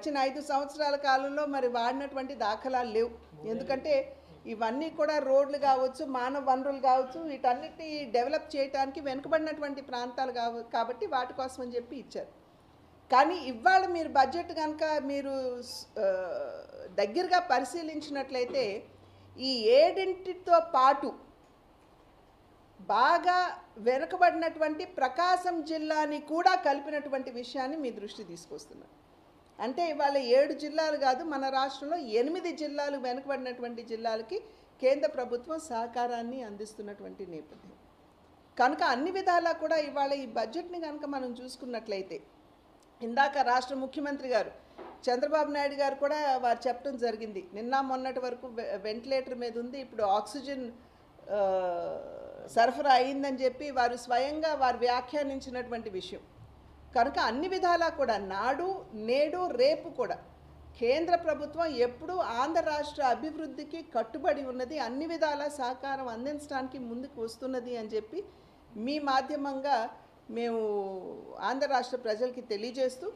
గడిచిన 5 సంవత్సరాల కాలంలో మరి వాడినటువంటి దాఖలాలు లేవు. ఎందుకంటే ఇవన్నీ కూడా రోడ్లు కావచ్చు, మానవ వనరులు కావచ్చు, వీటన్నిటిని డెవలప్ చేయడానికి వెనుకబడినటువంటి ప్రాంతాలు కాబట్టి వాటి కోసం అని చెప్పి ఇచ్చారు. కానీ ఇవాళ మీరు బడ్జెట్ కనుక మీరు దగ్గరగా పరిశీలించినట్లయితే ఈ ఏడింటితో పాటు బాగా వెనుకబడినటువంటి ప్రకాశం జిల్లాని కూడా కలిపినటువంటి విషయాన్ని మీ దృష్టి తీసుకొస్తున్నారు. అంటే ఇవాళ 7 జిల్లాలు కాదు, మన రాష్ట్రంలో 8 జిల్లాలు వెనుకబడినటువంటి జిల్లాలకి కేంద్ర ప్రభుత్వం సహకారాన్ని అందిస్తున్నటువంటి నేపథ్యం కనుక అన్ని విధాలా కూడా ఇవాళ ఈ బడ్జెట్ని కనుక మనం చూసుకున్నట్లయితే, ఇందాక రాష్ట్ర ముఖ్యమంత్రి గారు చంద్రబాబు నాయుడు గారు కూడా వారు చెప్పడం జరిగింది. నిన్న మొన్నటి వరకు వెంటిలేటర్ మీద ఉంది, ఇప్పుడు ఆక్సిజన్ సరఫరా అయిందని చెప్పి వారు స్వయంగా వారు వ్యాఖ్యానించినటువంటి విషయం కనుక అన్ని విధాలా కూడా నాడు నేడు రేపు కూడా కేంద్ర ప్రభుత్వం ఎప్పుడూ ఆంధ్ర రాష్ట్ర అభివృద్ధికి కట్టుబడి ఉన్నది, అన్ని విధాల సహకారం అందించడానికి ముందుకు వస్తున్నది అని చెప్పి మీ మాధ్యమంగా మేము ఆంధ్ర రాష్ట్ర ప్రజలకి తెలియజేస్తూ,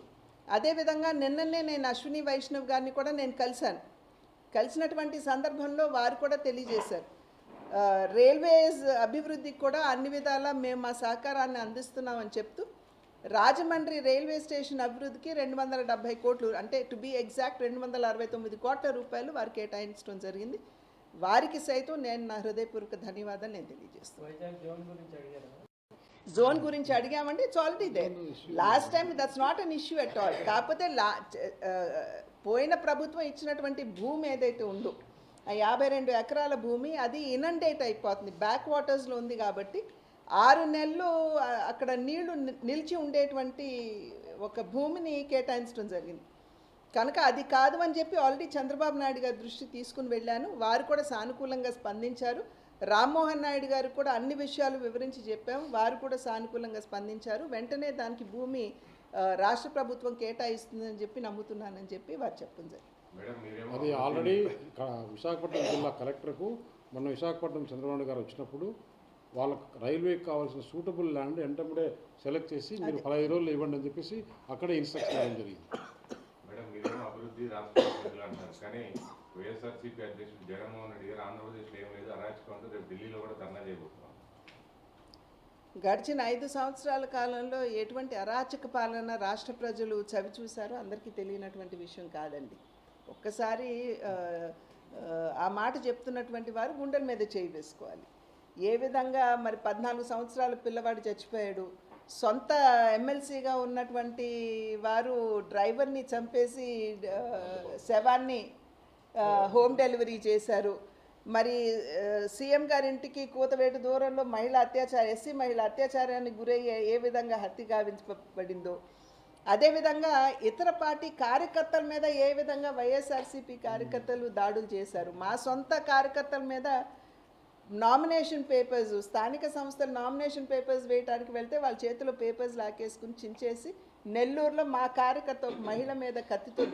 అదేవిధంగా నిన్ననే నేను అశ్విని వైష్ణవ్ గారిని కూడా నేను కలిసినటువంటి సందర్భంలో వారు కూడా తెలియజేశారు, రైల్వేస్ అభివృద్ధికి కూడా అన్ని విధాలా మేము మా సహకారాన్ని అందిస్తున్నామని చెప్తూ రాజమండ్రి రైల్వే స్టేషన్ అభివృద్ధికి 270 కోట్లు, అంటే టు బీ ఎగ్జాక్ట్ 269 కోట్ల రూపాయలు వారు కేటాయించడం జరిగింది. వారికి సైతం నేను నా హృదయపూర్వక ధన్యవాదాలు నేను తెలియజేస్తాను. జోన్ గురించి అడిగామంటే it's already there. Last time that's not an issue at all. కాకపోతే పోయిన ప్రభుత్వం ఇచ్చినటువంటి భూమి ఏదైతే ఉందో ఆ 52 ఎకరాల భూమి అది ఇనండేట్ అయిపోతుంది, బ్యాక్ వాటర్స్లో ఉంది కాబట్టి 6 నెలలు అక్కడ నీళ్లు నిలిచి ఉండేటువంటి ఒక భూమిని కేటాయించడం జరిగింది కనుక అది కాదు అని చెప్పి ఆల్రెడీ చంద్రబాబు నాయుడు గారి దృష్టి తీసుకుని వెళ్ళాను. వారు కూడా సానుకూలంగా స్పందించారు. రామ్మోహన్ నాయుడు గారు కూడా అన్ని విషయాలు వివరించి చెప్పాము, వారు కూడా సానుకూలంగా స్పందించారు. వెంటనే దానికి భూమి రాష్ట్ర ప్రభుత్వం కేటాయిస్తుందని చెప్పి నమ్ముతున్నానని చెప్పి వారు చెప్పడం జరిగింది. అది ఆల్రెడీ విశాఖపట్నం జిల్లా కలెక్టర్కు మొన్న విశాఖపట్నం చంద్రబాబు గారు వచ్చినప్పుడు వాళ్ళకు రైల్వేకి కావాల్సిన సూటబుల్ ల్యాండ్ వెంటనే సెలెక్ట్ చేసి మీరు 15 రోజులు ఇవ్వండి అని చెప్పేసి అక్కడే ఇన్స్ట్రక్షన్ ఇవ్వడం జరిగింది. మేడం మీరేమో అభివృద్ధి రాష్ట్ర అంటారు, కానీ వైఎస్ఆర్సీపీ అధ్యక్షుడు జగన్మోహన్ రెడ్డి గారు ఆంధ్రప్రదేశ్లో ఏం లేదు అరాచకం, రేపు ఢిల్లీలో కూడా ధర్నా చేయబోతున్నాం. గడిచిన 5 సంవత్సరాల కాలంలో ఎటువంటి అరాచక పాలన రాష్ట్ర ప్రజలు చవి చూశారో అందరికీ తెలియనటువంటి విషయం కాదండి. ఒక్కసారి ఆ మాట చెప్తున్నటువంటి వారు గుండెల మీద చేయి వేసుకోవాలి. ఏ విధంగా మరి 14 సంవత్సరాల పిల్లవాడు చచ్చిపోయాడు, సొంత ఎమ్మెల్సీగా ఉన్నటువంటి వారు డ్రైవర్ని చంపేసి శవాన్ని హోమ్ డెలివరీ చేశారు. మరి సీఎం గారింటికి కూతవేటు దూరంలో ఎస్సీ మహిళ అత్యాచారానికి గురయ్యే ఏ విధంగా హత్య గావించబడిందో, అదేవిధంగా ఇతర పార్టీ కార్యకర్తల మీద ఏ విధంగా వైఎస్ఆర్సీపీ కార్యకర్తలు దాడులు చేశారు. మా సొంత కార్యకర్తల మీద నామినేషన్ పేపర్స్, స్థానిక సంస్థలు నామినేషన్ పేపర్స్ వేయడానికి వెళ్తే వాళ్ళ చేతిలో పేపర్స్ లాకేసుకుని చించేసి నెల్లూరులో మా కార్యకర్త ఒక మహిళ మీద కత్తితో